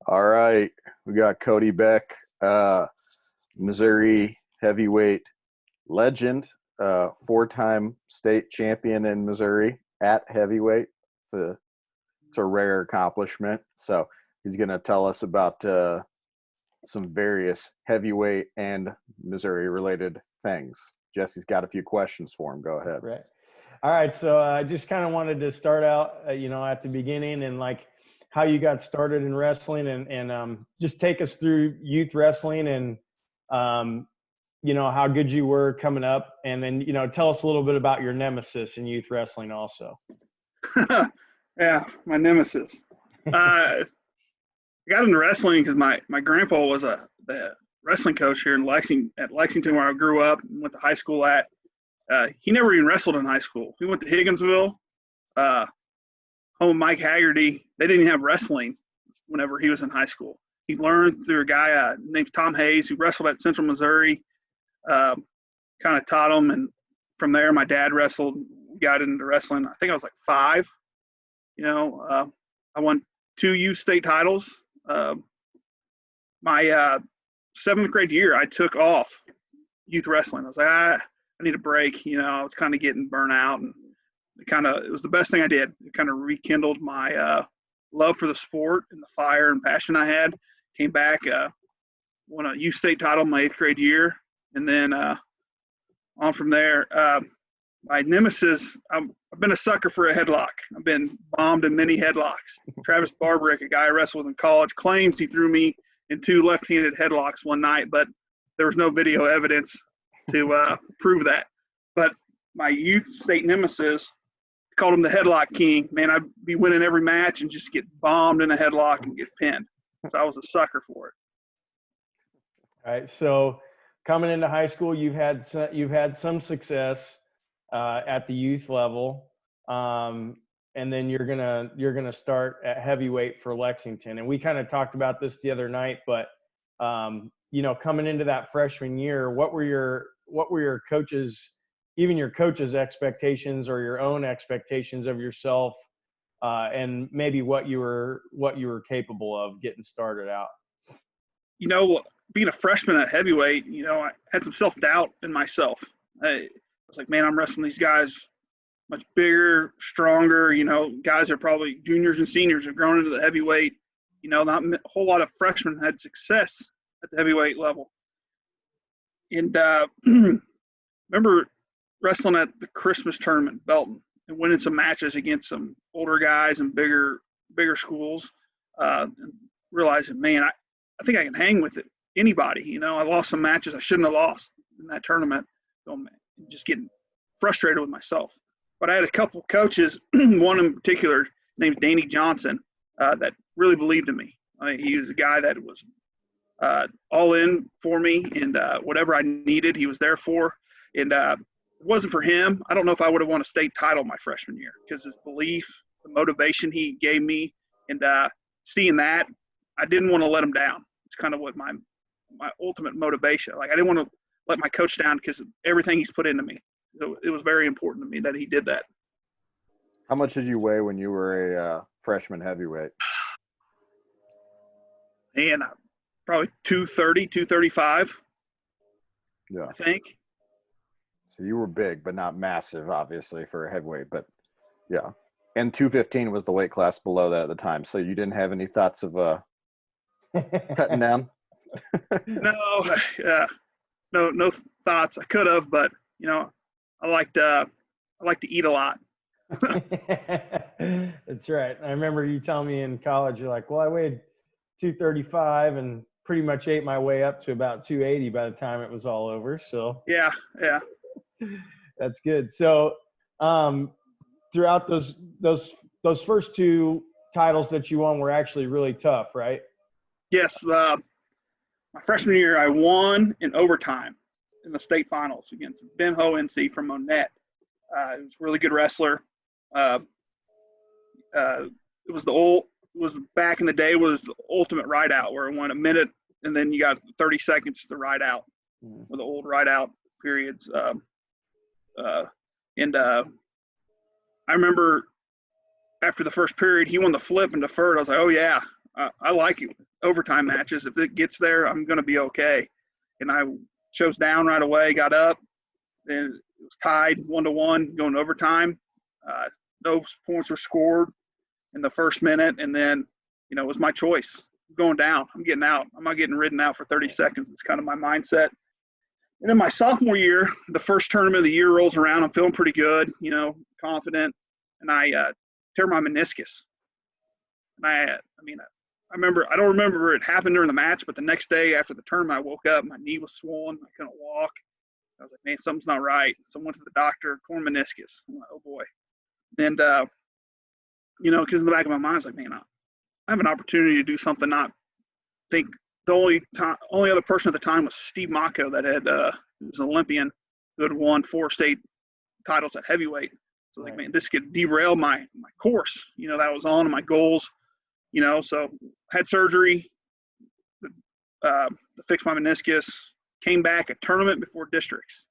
All right. We got Cody Beck, Missouri heavyweight legend, four-time state champion in Missouri at heavyweight. It's a rare accomplishment. So he's going to tell us about some various heavyweight and Missouri-related things. Jesse's got a few questions for him. Go ahead. Right. All right. So I just kind of wanted to start out, at the beginning and like how you got started in wrestling and just take us through youth wrestling and, how good you were coming up. And then, tell us a little bit about your nemesis in youth wrestling also. Yeah, my nemesis. I got into wrestling because my grandpa was the wrestling coach here in Lexington, where I grew up and went to high school at. He never even wrestled in high school. He went to Higginsville, home of Mike Haggerty. They didn't have wrestling whenever he was in high school. He learned through a guy named Tom Hayes, who wrestled at Central Missouri, kind of taught him. And from there, my dad wrestled, got into wrestling. I think I was like 5. I won 2 youth state titles. My 7th grade year, I took off youth wrestling. I was like, I need a break. I was kind of getting burnt out, and it was the best thing I did. It kind of rekindled my love for the sport and the fire and passion I had. Came back, won a youth state title my 8th grade year, and then on from there. My nemesis, I've been a sucker for a headlock. I've been bombed in many headlocks. Travis Barbrick, a guy I wrestled with in college, claims he threw me in 2 left-handed headlocks one night, but there was no video evidence to prove that. But my youth state nemesis, called him the headlock king. Man, I'd be winning every match and just get bombed in a headlock and get pinned. So I was a sucker for it. All right. So coming into high school, you've had some success at the youth level, and then you're gonna start at heavyweight for Lexington. And we kind of talked about this the other night, but coming into that freshman year, what were your coaches, even your coaches' expectations or your own expectations of yourself, and maybe what you were capable of getting started out? Being a freshman at heavyweight, I had some self-doubt in myself. I was like, man, I'm wrestling these guys much bigger, stronger, guys are probably juniors and seniors have grown into the heavyweight. Not a whole lot of freshmen had success at the heavyweight level. And remember wrestling at the Christmas tournament in Belton and winning some matches against some older guys and bigger schools, and realizing, man, I think I can hang with anybody. I lost some matches I shouldn't have lost in that tournament. So I'm just getting frustrated with myself. But I had a couple coaches, one in particular named Danny Johnson, that really believed in me. He was a guy that was all in for me, and whatever I needed, he was there for. And if it wasn't for him, I don't know if I would have won a state title my freshman year, because his belief, the motivation he gave me, and seeing that, I didn't want to let him down. It's kind of what my ultimate motivation. Like, I didn't want to let my coach down because of everything he's put into me. So it was very important to me that he did that. How much did you weigh when you were a freshman heavyweight? And probably 230, 235. Yeah. I think. So you were big, but not massive, obviously, for a heavyweight. But, yeah. And 215 was the weight class below that at the time. So you didn't have any thoughts of cutting down? No thoughts. I could have, but, I like to eat a lot. That's right. I remember you telling me in college, you're like, well, I weighed 235 and pretty much ate my way up to about 280 by the time it was all over. So yeah. That's good. So throughout those first 2 titles that you won were actually really tough, right? Yes. My freshman year, I won in overtime in the state finals against Ben Hohensee from Monette. He was a really good wrestler. It was back in the day, was the ultimate ride out, where it went a minute and then you got 30 seconds to ride out with the old ride out periods. And I remember after the first period, he won the flip and deferred. I was like, oh yeah, I like it. overtime matches. If it gets there, I'm going to be okay. And I chose down right away, got up, and it was tied 1-1 going to overtime. No points were scored in the first minute, and then, it was my choice. I'm going down. I'm getting out. I'm not getting ridden out for 30 seconds. It's kind of my mindset. And then my sophomore year, the first tournament of the year rolls around. I'm feeling pretty good, confident, and I tear my meniscus. And I don't remember it happened during the match, but the next day after the tournament, I woke up, my knee was swollen. I couldn't walk. I was like, man, something's not right. So I went to the doctor, torn meniscus. I'm like, oh boy. And, because in the back of my mind, I was like, man, I have an opportunity to do something. Not think the only other person at the time was Steve Mocco that was an Olympian who had won 4 state titles at heavyweight. So like, man, this could derail my course, that I was on and my goals, so had surgery to fix my meniscus, came back a tournament before districts,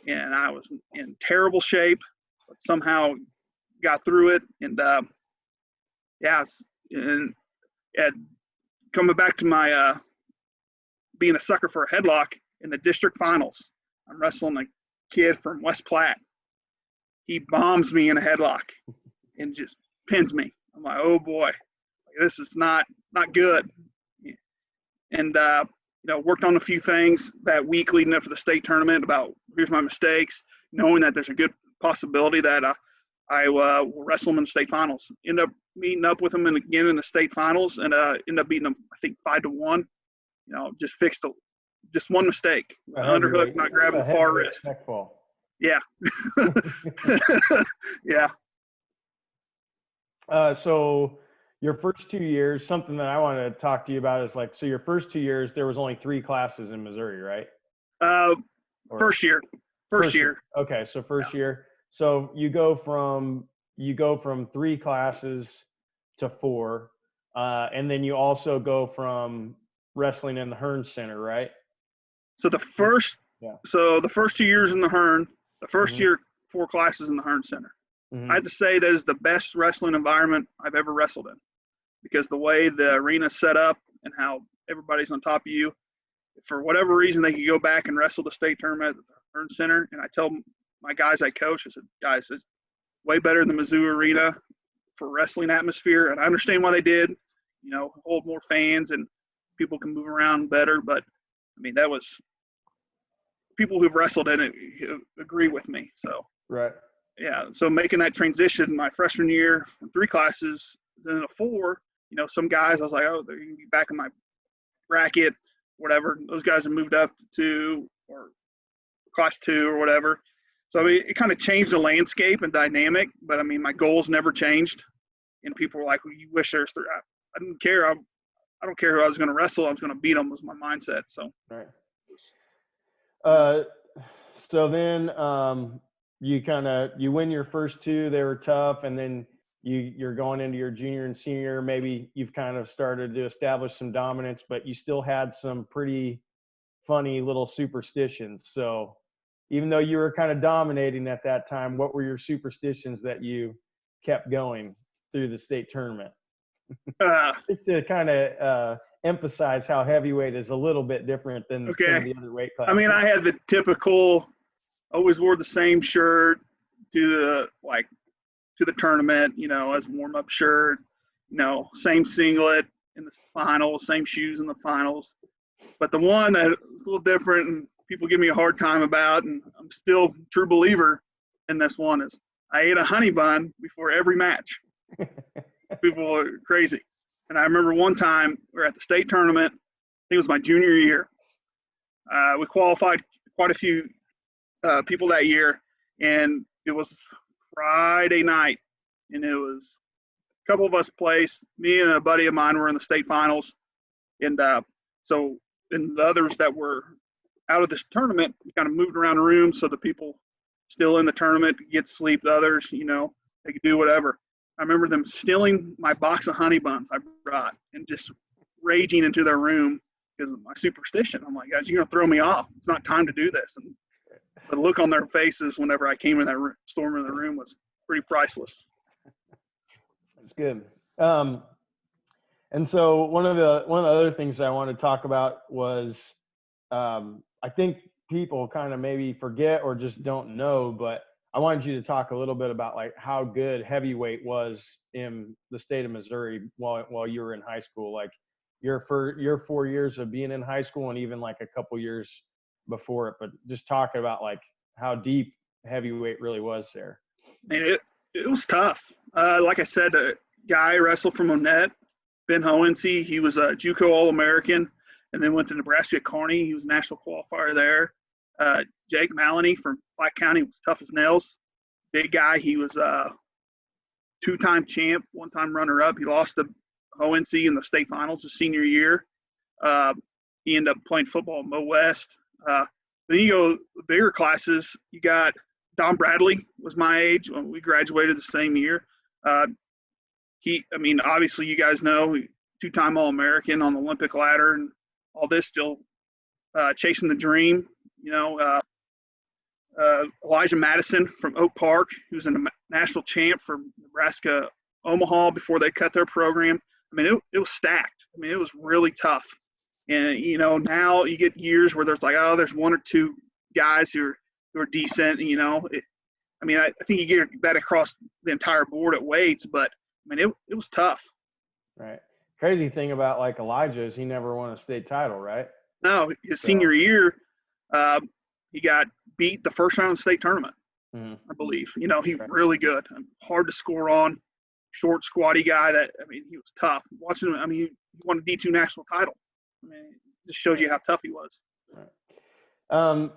and I was in terrible shape, but somehow got through it. And coming back to my being a sucker for a headlock in the district finals, I'm wrestling a kid from West Platte. He bombs me in a headlock and just pins me. I'm like, oh boy, this is not good. And worked on a few things that week leading up to the state tournament about here's my mistakes, knowing that there's a good possibility that I will wrestle him in the state finals. End up meeting up with him again in the state finals, and end up beating him, I think 5-1. Just fixed just one mistake, underhook, not grabbing the far wrist. Yeah. Yeah. So your first 2 years, something that I wanted to talk to you about is so your first 2 years, there was only 3 classes in Missouri, right? First year. Okay. So first year. So you go from 3 classes to 4. And then you also go from wrestling in the Hearn Center, right? So the first 2 years in the Hearn, the first year, 4 classes in the Hearn Center. I have to say that is the best wrestling environment I've ever wrestled in, because the way the arena's set up and how everybody's on top of you, for whatever reason, they could go back and wrestle the state tournament at the Hearn Center. And I tell my guys I coach, I said, guys, it's way better than the Mizzou Arena for wrestling atmosphere. And I understand why they did, hold more fans and people can move around better. But that was people who've wrestled in it agree with me. So, right. Yeah. So making that transition my freshman year from 3 classes, then a 4, some guys, I was like, oh, they're going to be back in my bracket, whatever. Those guys have moved up to 2 or class 2 or whatever. So it kind of changed the landscape and dynamic, but my goals never changed. And people were like, well, you wish there's 3. I didn't care. I don't care who I was going to wrestle. I was going to beat them was my mindset. So, right. So then you win your first 2, they were tough. And then you're going into your junior and senior, maybe you've kind of started to establish some dominance, but you still had some pretty funny little superstitions. So even though you were kind of dominating at that time, what were your superstitions that you kept going through the state tournament? Just to kind of emphasize how heavyweight is a little bit different than some of the other weight classes. I had the typical, always wore the same shirt to the tournament, as a warm-up shirt, same singlet in the finals, same shoes in the finals. But the one that was a little different and people give me a hard time about, and I'm still a true believer in this one, is I ate a honey bun before every match. People are crazy. And I remember one time we were at the state tournament. I think it was my junior year. We qualified quite a few people that year, and it was Friday night, and it was a couple of us placed. Me and a buddy of mine were in the state finals, and and the others that were out of this tournament, we kind of moved around the room so the people still in the tournament could get sleep. The others, they could do whatever. I remember them stealing my box of honey buns I brought and just raging into their room because of my superstition. I'm like, guys, you're going to throw me off. It's not time to do this. And the look on their faces whenever I came in that room, storm in the room, was pretty priceless. That's good. And so one of the other things I want to talk about was I think people kind of maybe forget or just don't know, but I wanted you to talk a little bit about like how good heavyweight was in the state of Missouri while you were in high school. Like your 4 years of being in high school and even like a couple years before it, but just talking about like how deep heavyweight really was there. And it was tough. Like I said, the guy wrestled from Monette, Ben Hohensee. He was a JUCO All-American, and then went to Nebraska Kearney. He was a national qualifier there. Jake Maloney from Black County was tough as nails. Big guy. He was a two-time champ, one-time runner-up. He lost to Hohensee in the state finals his senior year. He ended up playing football at Mo West. Then you go bigger classes. You got Don Bradley was my age when we graduated the same year. Obviously you guys know, two-time All-American on the Olympic ladder and all this, still chasing the dream. Elijah Madison from Oak Park, who's a national champ for Nebraska Omaha before they cut their program. I mean, it was stacked. I mean, it was really tough. And, now you get years where there's like, there's one or two guys who are decent. I think you get that across the entire board at weights, but I mean, it was tough. Right. Crazy thing about like Elijah is he never won a state title, right? No, his senior year, he got beat the first round of the state tournament, I believe. He was really good, hard to score on, short, squatty guy. He was tough. Watching him, he won a D2 national title. It just shows you how tough he was. Right.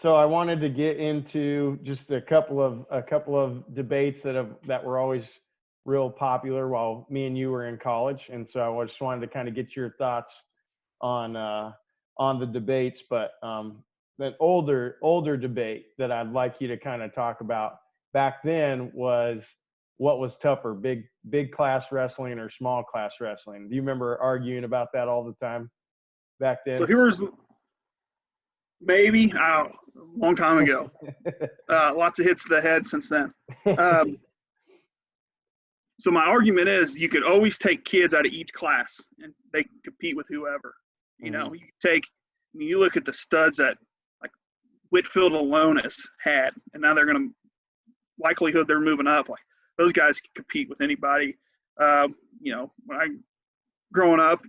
So I wanted to get into just a couple of debates that were always real popular while me and you were in college, and so I just wanted to kind of get your thoughts on the debates. But that older debate that I'd like you to kind of talk about back then was what was tougher, big class wrestling or small class wrestling? Do you remember arguing about that all the time back then? So here's maybe a long time ago. Lots of hits to the head since then. So my argument is you could always take kids out of each class and they can compete with whoever. You look at the studs that like Whitfield alone has had, and now they're going to likelihood they're moving up. Like those guys can compete with anybody. When I growing up,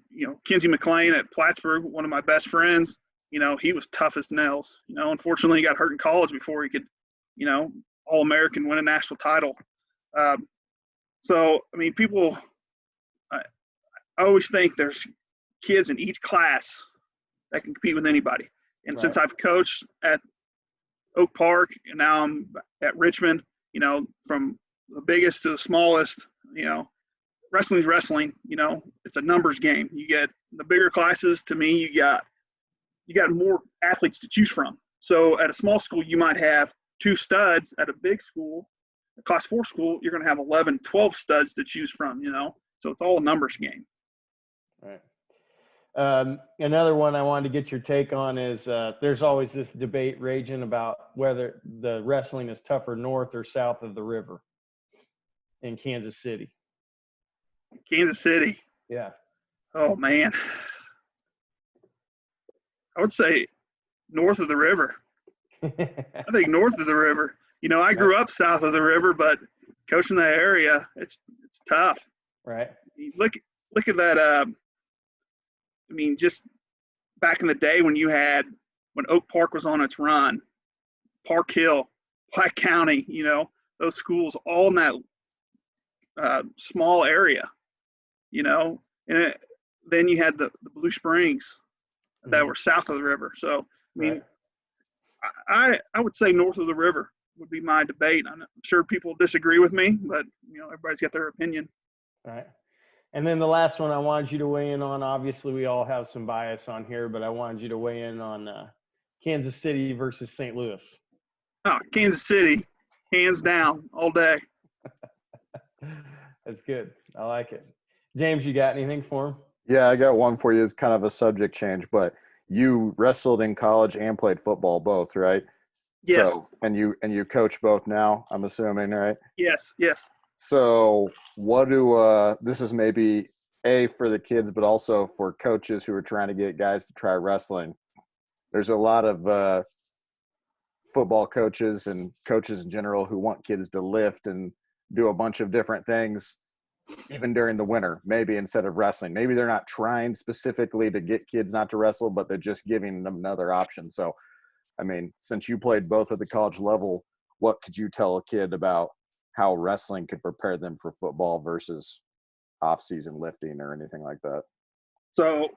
Kinsey McLean at Plattsburgh, one of my best friends, he was tough as nails. Unfortunately, he got hurt in college before he could, All-American, win a national title. People, I always think there's kids in each class that can compete with anybody. And right. Since I've coached at Oak Park and now I'm at Richmond, from the biggest to the smallest, wrestling's wrestling. It's a numbers game. You get the bigger classes. To me, you got more athletes to choose from. So at a small school, you might have 2 studs. At a big school, a class 4 school, you're going to have 11, 12 studs to choose from, so it's all a numbers game. Right. Another one I wanted to get your take on is there's always this debate raging about whether the wrestling is tougher north or south of the river in Kansas City. Kansas City. Yeah. Oh, man. I would say north of the river. I think north of the river. I grew up south of the river, but coaching that area, it's tough. Right. Look at that. Just back in the day when Oak Park was on its run, Park Hill, Black County, those schools all in that small area, and then you had the Blue Springs that were south of the river. So, right. I would say north of the river would be my debate. I'm sure people disagree with me, but everybody's got their opinion. All right. And then the last one I wanted you to weigh in on, obviously we all have some bias on here, but I wanted you to weigh in on Kansas City versus St. Louis. Oh, Kansas City, hands down, all day. That's good. I like it. James, you got anything for him? Yeah, I got one for you. It's kind of a subject change, but you wrestled in college and played football both, right? Yes. So, and you coach both now, I'm assuming, right? Yes. So what this is maybe for the kids, but also for coaches who are trying to get guys to try wrestling. There's a lot of football coaches and coaches in general who want kids to lift and do a bunch of different things, even during the winter, maybe instead of wrestling. Maybe they're not trying specifically to get kids not to wrestle, but they're just giving them another option. So, I mean, since you played both at the college level, what could you tell a kid about how wrestling could prepare them for football versus off-season lifting or anything like that? So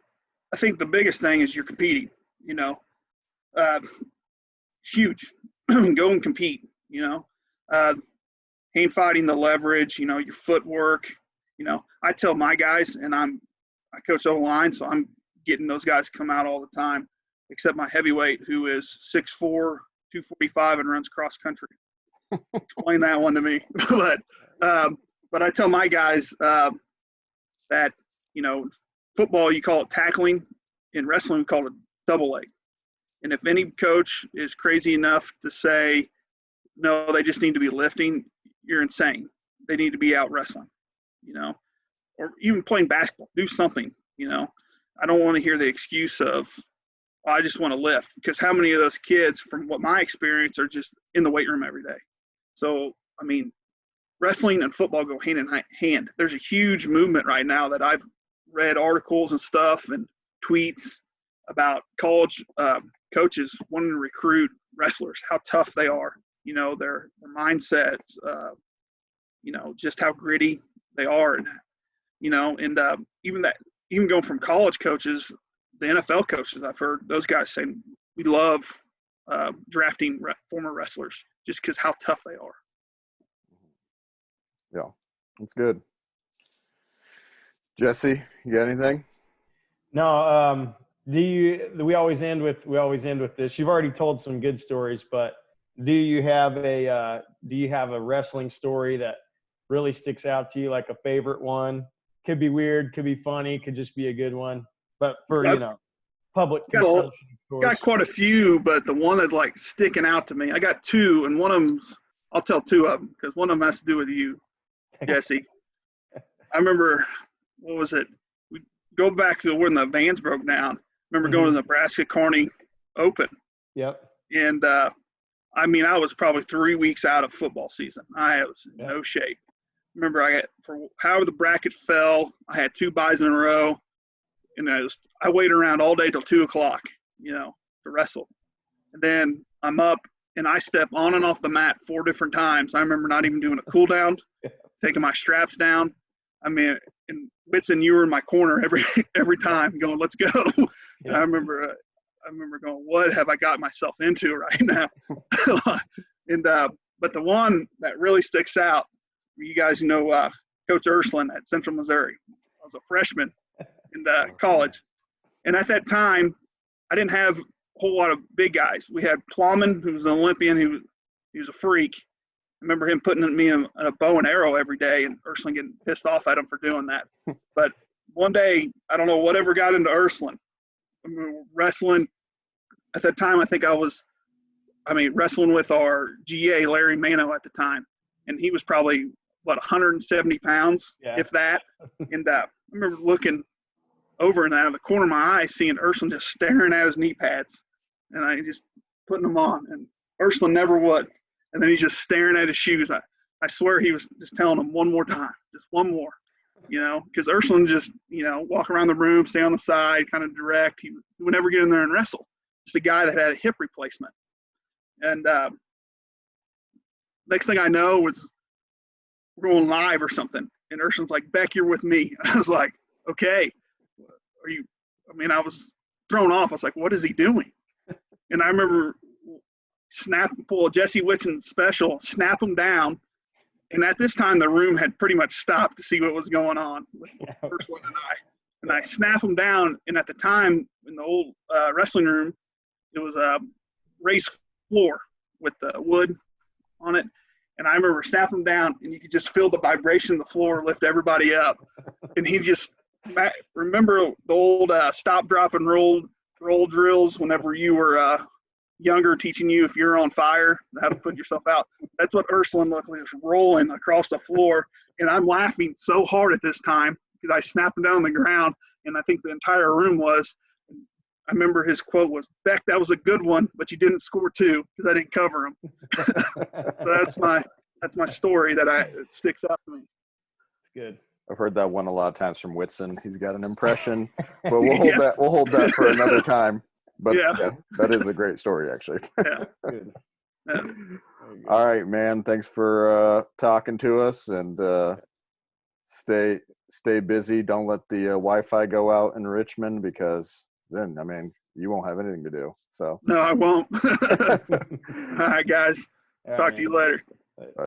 I think the biggest thing is you're competing, huge. Go and compete, hand fighting, the leverage, your footwork. I tell my guys, and I coach O-line, so I'm getting those guys to come out all the time, except my heavyweight, who is 6'4", 245, and runs cross country. Explain that one to me. But I tell my guys that, football, you call it tackling. In wrestling, we call it double leg. And if any coach is crazy enough to say, no, they just need to be lifting, you're insane. They need to be out wrestling, or even playing basketball. Do something, I don't want to hear the excuse of, well, I just want to lift, because how many of those kids, from what my experience, are just in the weight room every day? So, I mean, wrestling and football go hand in hand. There's a huge movement right now that I've read articles and stuff and tweets about college coaches wanting to recruit wrestlers, how tough they are, their mindsets, just how gritty they are. And, even going from college coaches, the NFL coaches, I've heard those guys saying, we love drafting former wrestlers just because how tough they are. Yeah, that's good. Jesse, you got anything? No. We always end with this. You've already told some good stories, but do you have a wrestling story that really sticks out to you, like a favorite one? Could be weird, could be funny, could just be a good one. But for public consumption, got quite a few, but the one that's like sticking out to me, I got two, and one of them's, I'll tell two of them because one of them has to do with you, Jesse. I remember, what was it? We go back to when the vans broke down. Remember going to the Nebraska Kearney Open. Yep. And I was probably 3 weeks out of football season. I was in no shape. Remember, for however the bracket fell, I had 2 buys in a row, and I waited around all day till 2:00, to wrestle. And then I'm up, and I step on and off the mat 4 different times. I remember not even doing a cool down, taking my straps down. And Whitson, you were in my corner every time, going, "Let's go." And I remember going, "What have I got myself into right now?" But the one that really sticks out, you guys know Coach Ursuline at Central Missouri. I was a freshman in college, and at that time, I didn't have a whole lot of big guys. We had Plowman, who was an Olympian, he was a freak. I remember him putting me in a bow and arrow every day, and Ursuline getting pissed off at him for doing that. But one day, I don't know whatever got into Ursuline. I mean, wrestling at that time, I think wrestling with our GA, Larry Mano, at the time. And he was probably, 170 pounds, if that. And I remember looking over and out of the corner of my eye, seeing Ursuline just staring at his knee pads. And I just putting them on. And Ursuline never would. And then he's just staring at his shoes. I swear he was just telling him one more time, just one more, because Ursuline just, walk around the room, stay on the side, kind of direct. He would never get in there and wrestle. It's the guy that had a hip replacement. And next thing I know was we're going live or something. And Ursuline's like, "Beck, you're with me." I was like, "Okay. Are you?" I was thrown off. I was like, "What is he doing?" And I remember pull a Jesse Whitson special, snap him down. And at this time, the room had pretty much stopped to see what was going on with Ursuline and I. And I snap him down. And at the time, in the old wrestling room, it was a raised floor with the wood on it. And I remember snapping him down, and you could just feel the vibration of the floor lift everybody up. And he just remember the old stop, drop, and roll drills whenever you were younger, teaching you if you're on fire, how to put yourself out. That's what Ursuline looked like, was rolling across the floor. And I'm laughing so hard at this time because I snapped him down on the ground, and I think the entire room was. I remember his quote was, "Beck, that was a good one, but you didn't score 2 because I didn't cover him." So that's my story it sticks out to me. Good. I've heard that one a lot of times from Whitson. He's got an impression, but we'll hold that. We'll hold that for another time. But yeah, that is a great story, actually. Yeah. Good. Yeah. All right, man. Thanks for talking to us, and stay busy. Don't let the Wi-Fi go out in Richmond, because then, I mean, you won't have anything to do. So No, I won't. All right, guys. All right, Talk to you man. later.